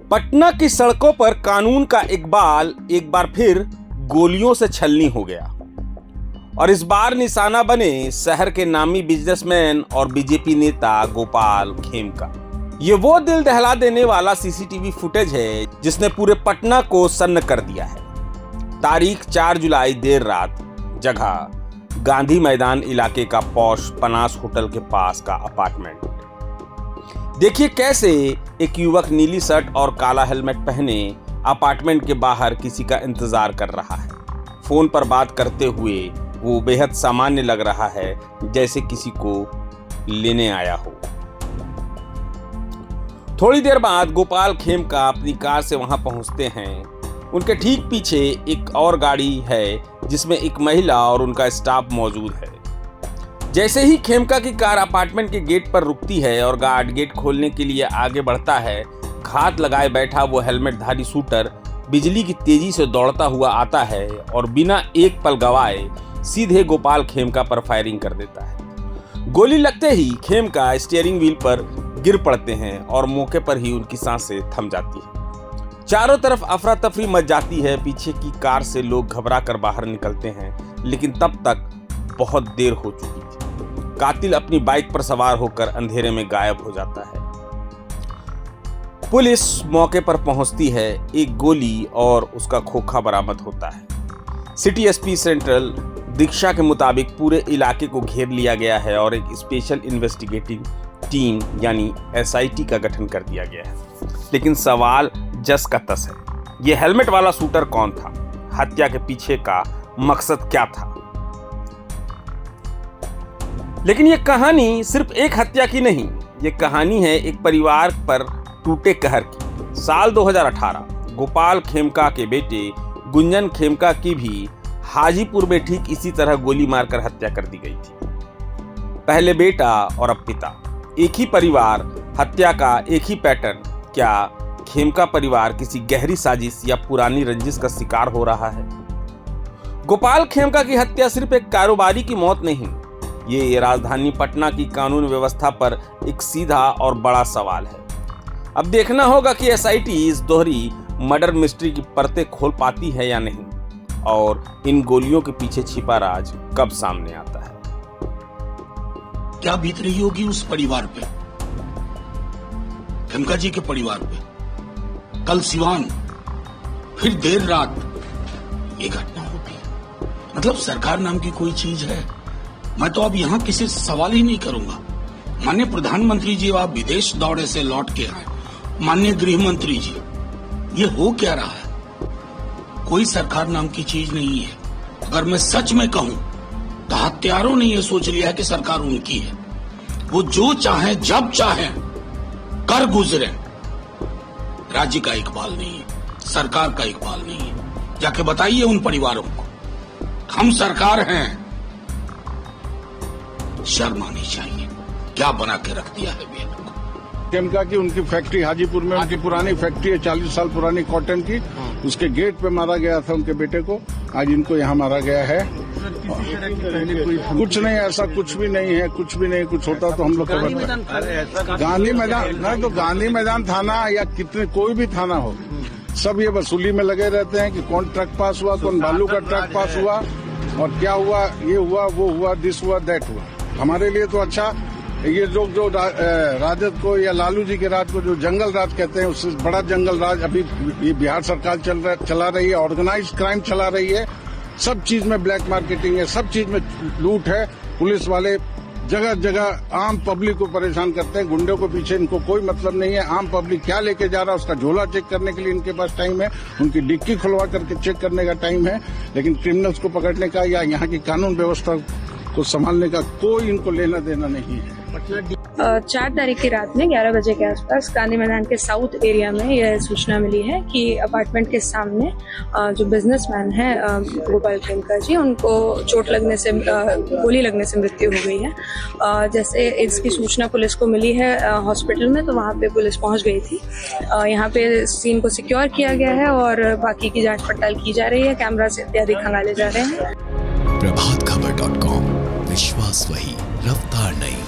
पटना की सड़कों पर कानून का इकबाल एक बार फिर गोलियों से छलनी हो गया और इस बार निशाना बने शहर के नामी बिजनेसमैन और बीजेपी नेता गोपाल खेमका। ये वो दिल दहला देने वाला सीसीटीवी फुटेज है जिसने पूरे पटना को सन्न कर दिया है। तारीख 4 जुलाई देर रात, जगह गांधी मैदान इलाके का पॉश पनास होटल के पास का अपार्टमेंट। देखिए कैसे एक युवक नीली शर्ट और काला हेलमेट पहने अपार्टमेंट के बाहर किसी का इंतजार कर रहा है। फोन पर बात करते हुए वो बेहद सामान्य लग रहा है, जैसे किसी को लेने आया हो। थोड़ी देर बाद गोपाल खेमका अपनी कार से वहां पहुंचते हैं। उनके ठीक पीछे एक और गाड़ी है जिसमें एक महिला और उनका स्टाफ मौजूद है। जैसे ही खेमका की कार अपार्टमेंट के गेट पर रुकती है और गार्ड गेट खोलने के लिए आगे बढ़ता है, घात लगाए बैठा वो हेलमेटधारी शूटर बिजली की तेजी से दौड़ता हुआ आता है और बिना एक पल गवाए सीधे गोपाल खेमका पर फायरिंग कर देता है। गोली लगते ही खेमका स्टीयरिंग व्हील पर गिर पड़ते हैं और मौके पर ही उनकी सांसें थम जाती है। चारों तरफ अफरा तफरी मच जाती है। पीछे की कार से लोग घबरा कर बाहर निकलते हैं, लेकिन तब तक बहुत देर हो चुकी थी। कातिल अपनी बाइक पर सवार होकर अंधेरे में गायब हो जाता है। पुलिस मौके पर पहुंचती है। एक गोली और उसका खोखा बरामद होता है। सिटी एसपी सेंट्रल दीक्षा के मुताबिक पूरे इलाके को घेर लिया गया है और एक स्पेशल इन्वेस्टिगेटिव टीम यानी एसआईटी का गठन कर दिया गया है। लेकिन सवाल जस का तस है, यह हेलमेट वाला शूटर कौन था? हत्या के पीछे का मकसद क्या था? लेकिन यह कहानी सिर्फ एक हत्या की नहीं, यह कहानी है एक परिवार पर टूटे कहर की। साल 2018 गोपाल खेमका के बेटे गुंजन खेमका की भी हाजीपुर में ठीक इसी तरह गोली मारकर हत्या कर दी गई थी। पहले बेटा और अब पिता, एक ही परिवार, हत्या का एक ही पैटर्न। क्या खेमका परिवार किसी गहरी साजिश या पुरानी रंजिश का शिकार हो रहा है? गोपाल खेमका की हत्या सिर्फ एक कारोबारी की मौत नहीं, ये राजधानी पटना की कानून व्यवस्था पर एक सीधा और बड़ा सवाल है। अब देखना होगा कि एसआईटी इस दोहरी मर्डर मिस्ट्री की परतें खोल पाती है या नहीं, और इन गोलियों के पीछे छिपा राज कब सामने आता है। क्या बीत रही होगी उस परिवार पे, खेमका जी के परिवार पे। कल सिवान, फिर देर रात ये घटना होगी। मतलब सरकार नाम की कोई चीज है? मैं तो अब यहाँ किसी से सवाल ही नहीं करूंगा। माननीय प्रधानमंत्री जी, आप विदेश दौरे से लौट के आए। माननीय गृह मंत्री जी, ये हो क्या रहा है? कोई सरकार नाम की चीज नहीं है। अगर मैं सच में कहूं तो हत्यारों ने ये सोच लिया है कि सरकार उनकी है। वो जो चाहे जब चाहे कर गुजरे। राज्य का इकबाल नहीं है, सरकार का इकबाल नहीं है। जाके बताइए उन परिवारों को, हम सरकार हैं। शर्म आनी चाहिए। क्या बना के रख दिया है बेटा को। खेमका की उनकी फैक्ट्री हाजीपुर में, उनकी पुरानी फैक्ट्री है 40 साल पुरानी कॉटन की। उसके गेट पे मारा गया था उनके बेटे को। आज इनको यहाँ मारा गया है। कुछ नहीं, ऐसा कुछ भी नहीं है। कुछ भी नहीं, कुछ होता तो हम लोग गांधी मैदान ना, तो गांधी मैदान थाना या कितने कोई भी थाना हो, सब ये वसूली में लगे रहते हैं कि कौन ट्रक पास हुआ, कौन बालू का ट्रक पास हुआ और क्या हुआ, ये हुआ, वो हुआ, दिस हुआ, दैट हुआ। हमारे लिए तो अच्छा, ये लोग जो राजद को या लालू जी के राज को जो जंगल राज कहते हैं, उससे बड़ा जंगल राज अभी ये बिहार सरकार चला रही है। ऑर्गेनाइज क्राइम चला रही है। सब चीज में ब्लैक मार्केटिंग है, सब चीज में लूट है। पुलिस वाले जगह जगह आम पब्लिक को परेशान करते हैं। गुंडों को पीछे इनको कोई मतलब नहीं है। आम पब्लिक क्या लेके जा रहा है उसका झोला चेक करने के लिए इनके पास टाइम है। उनकी डिक्की खुलवा करके चेक करने का टाइम है, लेकिन क्रिमिनल्स को पकड़ने का या यहाँ की कानून व्यवस्था को संभालने का कोई इनको लेना देना नहीं है। 4 तारीख की रात में 11 बजे के आसपास गांधी मैदान के साउथ एरिया में यह सूचना मिली है कि अपार्टमेंट के सामने जो बिजनेसमैन है गोपाल खेमका जी, उनको चोट लगने से, गोली लगने से मृत्यु हो गई है। जैसे इसकी सूचना पुलिस को मिली है हॉस्पिटल में, तो वहाँ पे पुलिस पहुँच गई थी। यहाँ पे सीन को सिक्योर किया गया है और बाकी की जाँच पड़ताल की जा रही है। कैमरा से इत्यादि खंगाले जा रहे हैं। प्रभातखबर.com, विश्वास वही, रफ्तार नहीं।